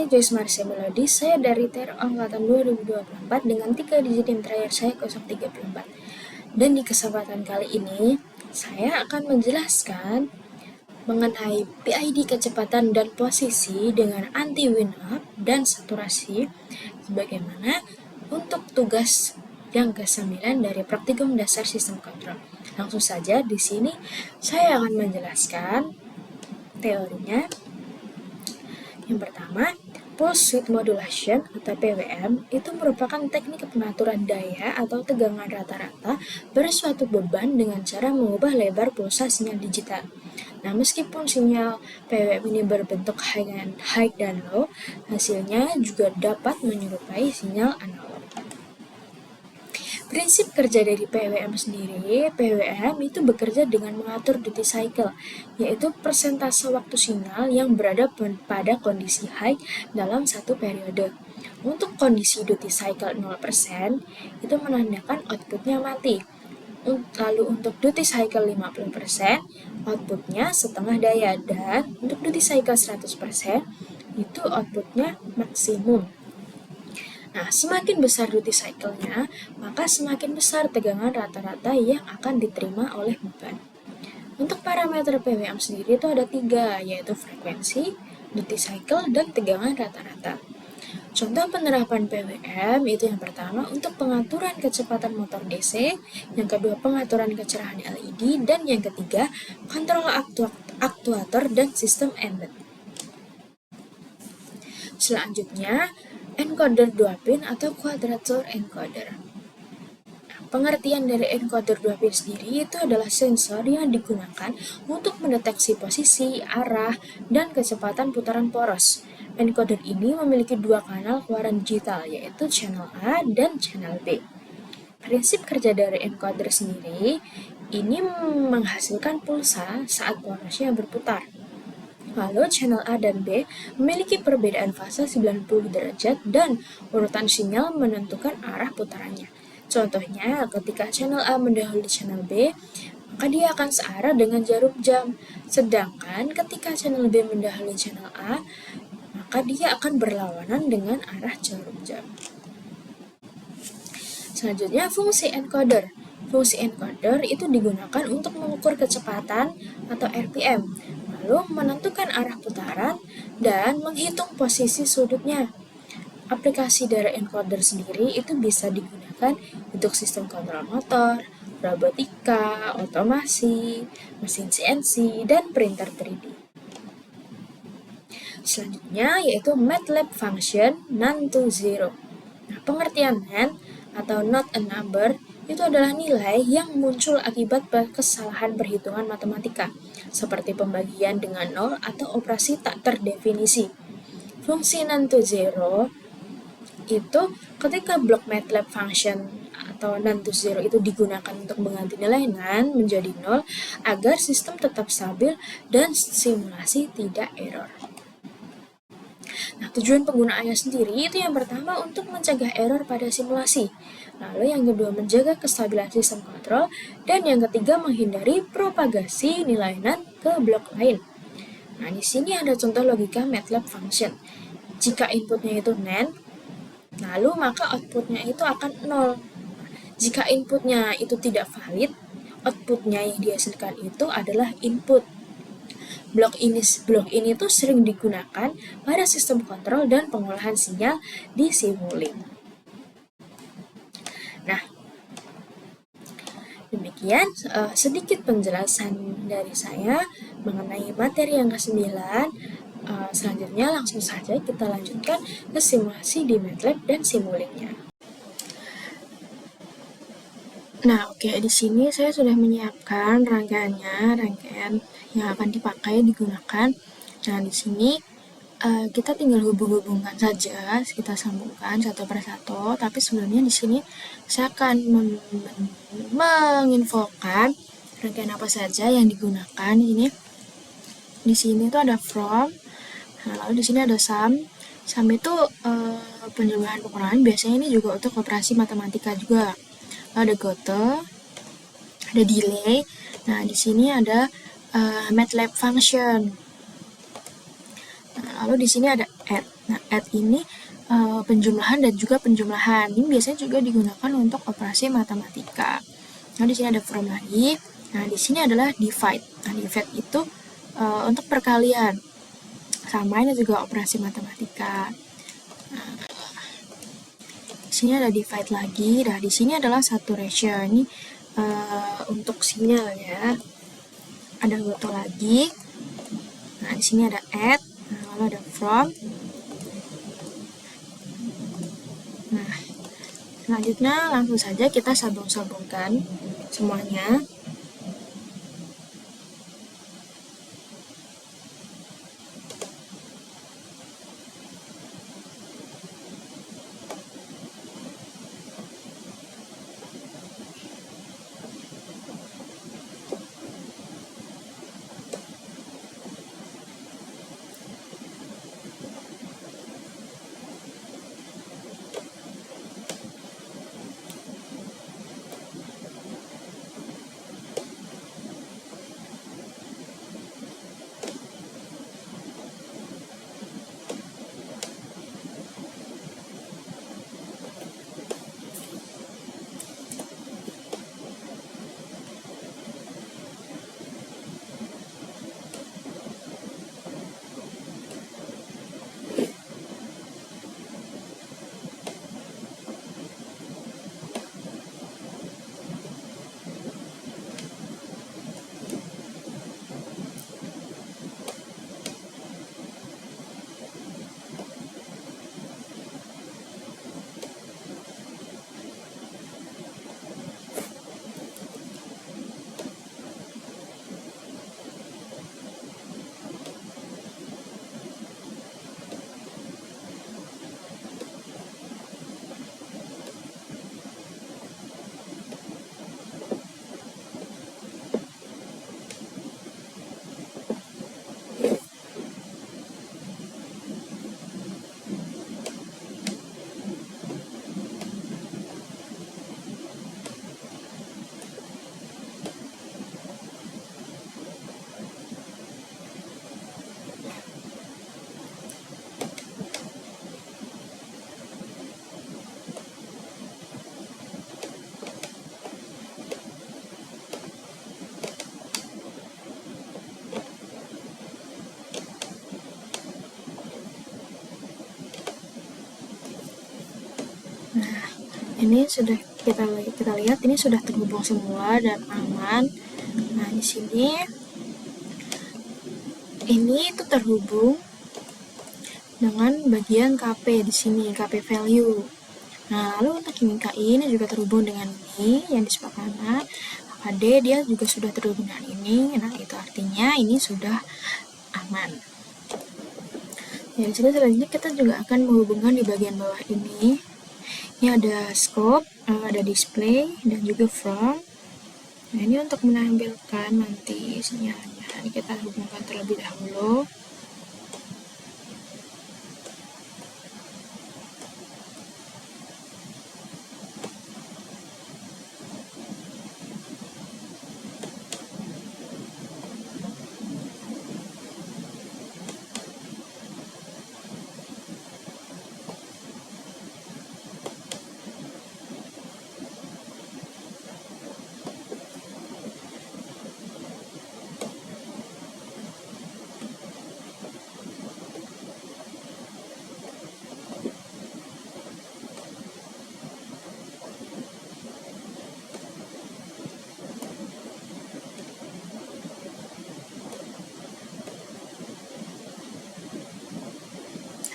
Joyce Marcia Melody, saya dari TER Angkatan 2024 dengan 3 digit NIM terakhir saya 034. Dan di kesempatan kali ini, saya akan menjelaskan mengenai PID kecepatan dan posisi dengan anti-wind-up dan saturasi, sebagaimana untuk tugas yang ke-9 dari praktikum dasar sistem kontrol. Langsung saja di sini saya akan menjelaskan teorinya. Yang pertama, pulse width modulation atau PWM itu merupakan teknik pengaturan daya atau tegangan rata-rata pada suatu beban dengan cara mengubah lebar pulsa sinyal digital. Nah, meskipun sinyal PWM ini berbentuk high dan low, hasilnya juga dapat menyerupai sinyal analog. Prinsip kerja dari PWM sendiri, PWM itu bekerja dengan mengatur duty cycle, yaitu persentase waktu sinyal yang berada pada kondisi high dalam satu periode. Untuk kondisi duty cycle 0%, itu menandakan outputnya mati. Lalu untuk duty cycle 50%, outputnya setengah daya, dan untuk duty cycle 100%, itu outputnya maksimum. Nah, semakin besar duty cycle-nya, maka semakin besar tegangan rata-rata yang akan diterima oleh beban. Untuk parameter PWM sendiri itu ada 3, yaitu frekuensi, duty cycle, dan tegangan rata-rata. Contoh penerapan PWM itu yang pertama untuk pengaturan kecepatan motor DC, yang kedua pengaturan kecerahan LED, dan yang ketiga kontrol aktuator dan sistem embed. Selanjutnya, encoder 2 pin atau quadrature encoder. Pengertian dari encoder 2 pin sendiri itu adalah sensor yang digunakan untuk mendeteksi posisi, arah, dan kecepatan putaran poros. Encoder ini memiliki 2 kanal keluaran digital, yaitu channel A dan channel B. Prinsip kerja dari encoder sendiri ini menghasilkan pulsa saat porosnya berputar. Lalu channel A dan B memiliki perbedaan fase 90 derajat dan urutan sinyal menentukan arah putarannya. Contohnya, ketika channel A mendahului channel B, maka dia akan searah dengan jarum jam. Sedangkan ketika channel B mendahului channel A, maka dia akan berlawanan dengan arah jarum jam. Selanjutnya, fungsi encoder. Fungsi encoder itu digunakan untuk mengukur kecepatan atau RPM, lalu menentukan arah putaran, dan menghitung posisi sudutnya. Aplikasi dari encoder sendiri itu bisa digunakan untuk sistem kontrol motor, robotika, otomasi, mesin CNC, dan printer 3D. Selanjutnya yaitu MATLAB function none to zero. Nah, pengertian NaN atau not a number itu adalah nilai yang muncul akibat kesalahan perhitungan matematika, seperti pembagian dengan nol atau operasi tak terdefinisi. Fungsi none to zero itu ketika blok MATLAB function atau none to zero itu digunakan untuk mengganti nilai NaN menjadi nol agar sistem tetap stabil dan simulasi tidak error. Nah, tujuan penggunaannya sendiri itu yang pertama untuk mencegah error pada simulasi. Lalu yang kedua menjaga kestabilan sistem kontrol, dan yang ketiga menghindari propagasi nilai NaN ke blok lain. Nah, di sini ada contoh logika MATLAB function. Jika inputnya itu NaN, lalu maka outputnya itu akan 0. Jika inputnya itu tidak valid, outputnya yang dihasilkan itu adalah input. Blok ini tuh sering digunakan pada sistem kontrol dan pengolahan sinyal di Simulink. Nah, demikian sedikit penjelasan dari saya mengenai materi yang ke-9. Selanjutnya langsung saja kita lanjutkan ke simulasi di MATLAB dan Simulinknya. Nah, oke, di sini saya sudah menyiapkan rangkaian yang akan digunakan. Nah, di sini kita tinggal hubung-hubungkan saja, kita sambungkan satu persatu. Tapi sebelumnya di sini saya akan menginfokan rangkaian apa saja yang digunakan. Ini di sini tuh ada from, nah, lalu di sini ada sum. Sum itu penjumlahan pengurangan, biasanya ini juga untuk operasi matematika juga. Ada goto, ada delay. Nah, di sini ada MATLAB function. Nah, lalu di sini ada add. Nah, add ini penjumlahan dan juga penjumlahan. Ini biasanya juga digunakan untuk operasi matematika. Nah, di sini ada from lagi. Nah, di sini adalah divide. Nah, divide itu untuk perkalian. Sama ini juga operasi matematika. Nah, di sini ada divide lagi. Nah, di sini adalah saturation. Ini untuk sinyal ya. Ada goto lagi. Nah, di sini ada add. Nah, lalu ada from. Nah, selanjutnya langsung saja kita sambung-sambungkan semuanya. Nah, ini sudah kita lihat ini sudah terhubung semua dan aman. Nah, di sini ini itu terhubung dengan bagian KP di sini, KP value. Nah, lalu untuk ini KI ini juga terhubung dengan ini yang di sebelah kanan. KD dia juga sudah terhubung dengan ini. Nah, itu artinya ini sudah aman. Ya, di sini selanjutnya kita juga akan menghubungkan di bagian bawah ini. Ini ada scope, ada display, dan juga from. Nah, ini untuk menampilkan nanti sinyalnya. Ini kita hubungkan terlebih dahulu.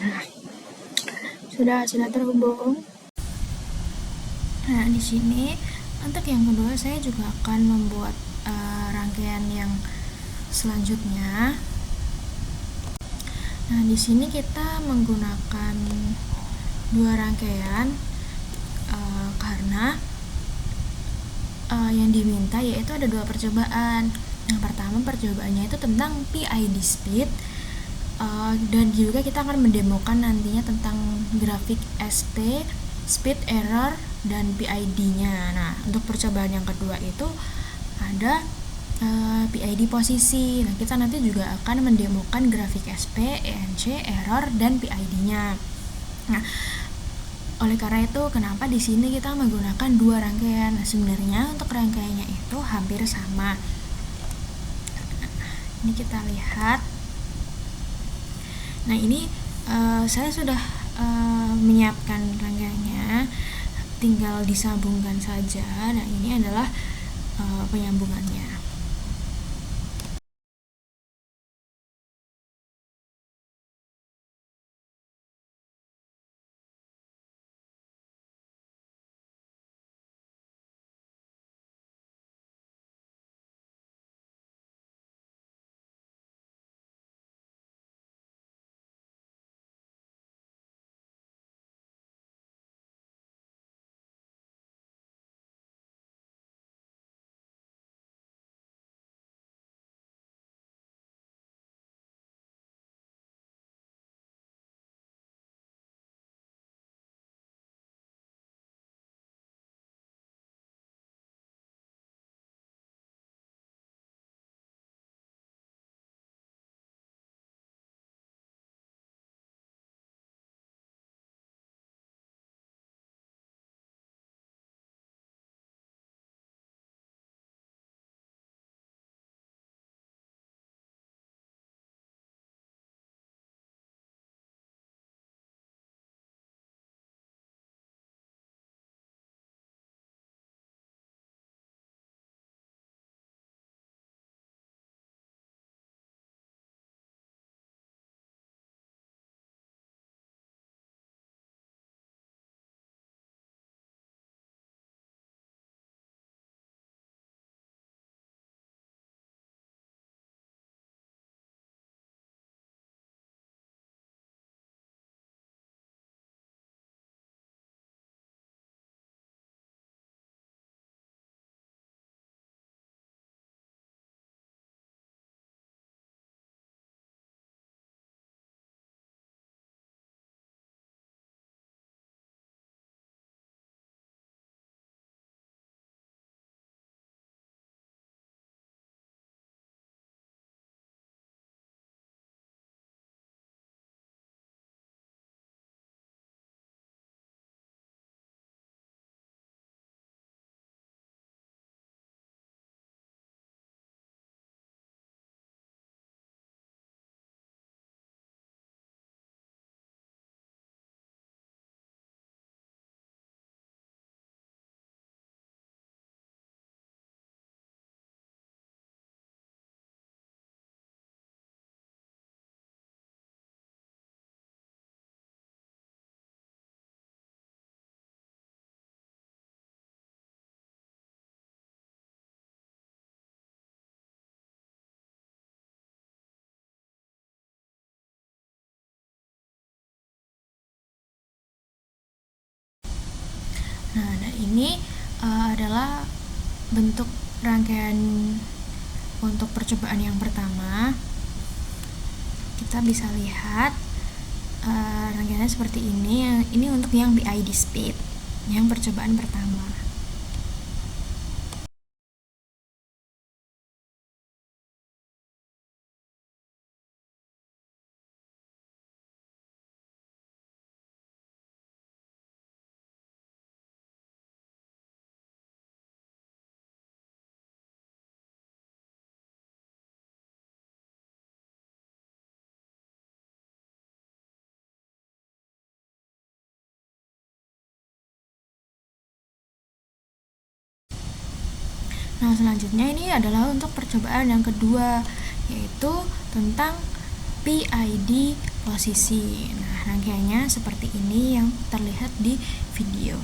Nah, sudah terhubung. Nah, di sini untuk yang kedua saya juga akan membuat rangkaian yang selanjutnya. Nah, di sini kita menggunakan dua rangkaian karena yang diminta yaitu ada dua percobaan. Yang pertama percobaannya itu tentang PID speed, dan juga kita akan mendemokan nantinya tentang grafik SP, speed error, dan PID-nya. Nah, untuk percobaan yang kedua itu ada PID posisi. Nah, kita nanti juga akan mendemokan grafik SP, ENC, error, dan PID-nya. Nah, oleh karena itu, kenapa di sini kita menggunakan dua rangkaian? Nah, sebenarnya untuk rangkaiannya itu hampir sama. Ini kita lihat. Nah, ini saya sudah menyiapkan rangkaiannya, tinggal disambungkan saja. Nah, ini adalah penyambungannya. Nah, ini adalah bentuk rangkaian untuk percobaan yang pertama. Kita bisa lihat rangkaiannya seperti ini. Ini untuk yang PID speed, yang percobaan pertama. Nah, selanjutnya ini adalah untuk percobaan yang kedua, yaitu tentang PID posisi. Nah, rangkaiannya seperti ini yang terlihat di video.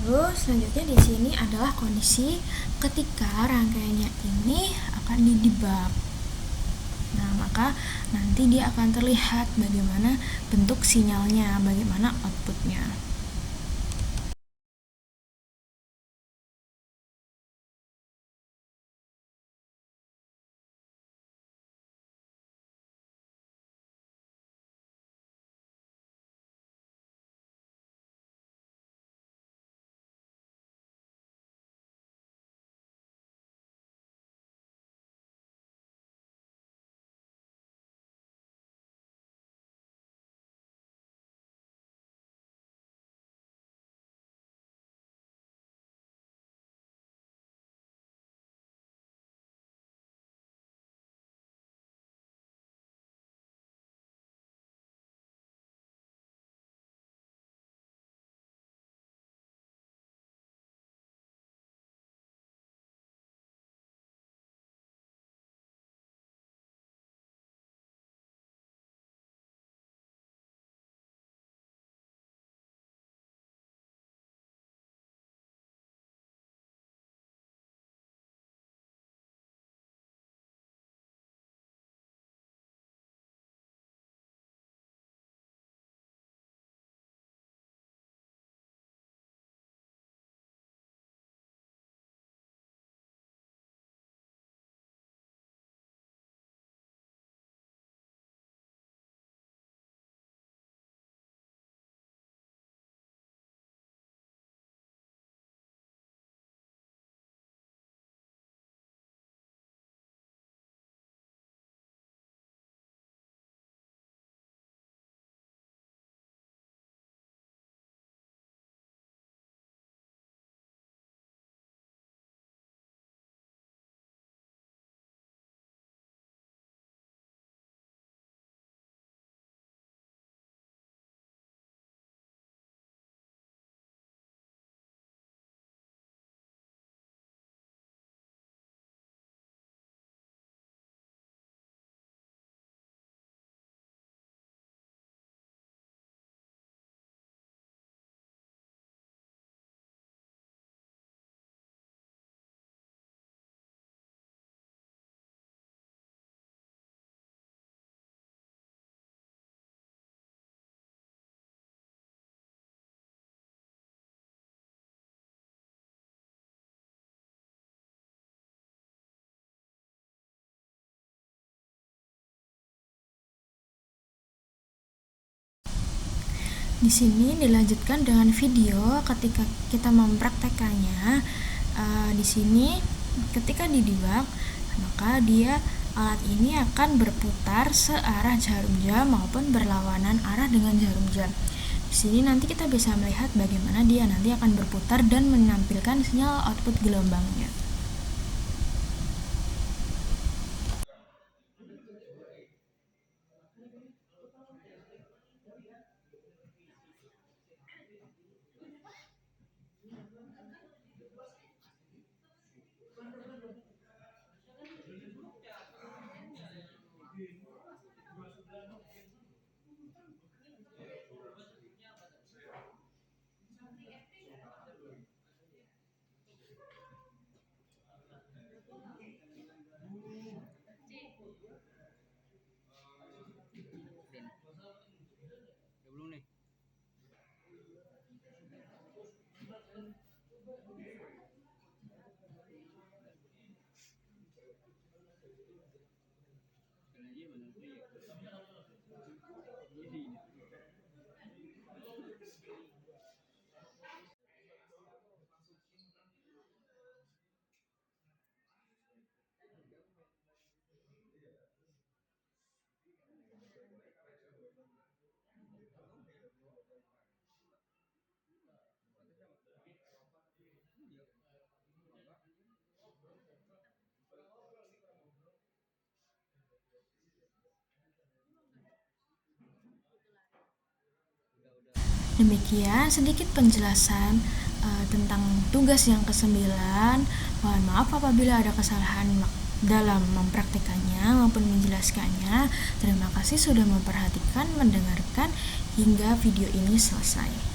Lalu selanjutnya di sini adalah kondisi ketika rangkaiannya ini akan didebug. Nah, maka nanti dia akan terlihat bagaimana bentuk sinyalnya, bagaimana outputnya. Di sini dilanjutkan dengan video ketika kita mempraktekannya. Di sini ketika didebug, maka alat ini akan berputar searah jarum jam maupun berlawanan arah dengan jarum jam. Di sini nanti kita bisa melihat bagaimana dia nanti akan berputar dan menampilkan sinyal output gelombangnya. Demikian sedikit penjelasan tentang tugas yang ke-9. Mohon maaf apabila ada kesalahan dalam mempraktikannya maupun menjelaskannya. Terima kasih sudah memperhatikan, mendengarkan hingga video ini selesai.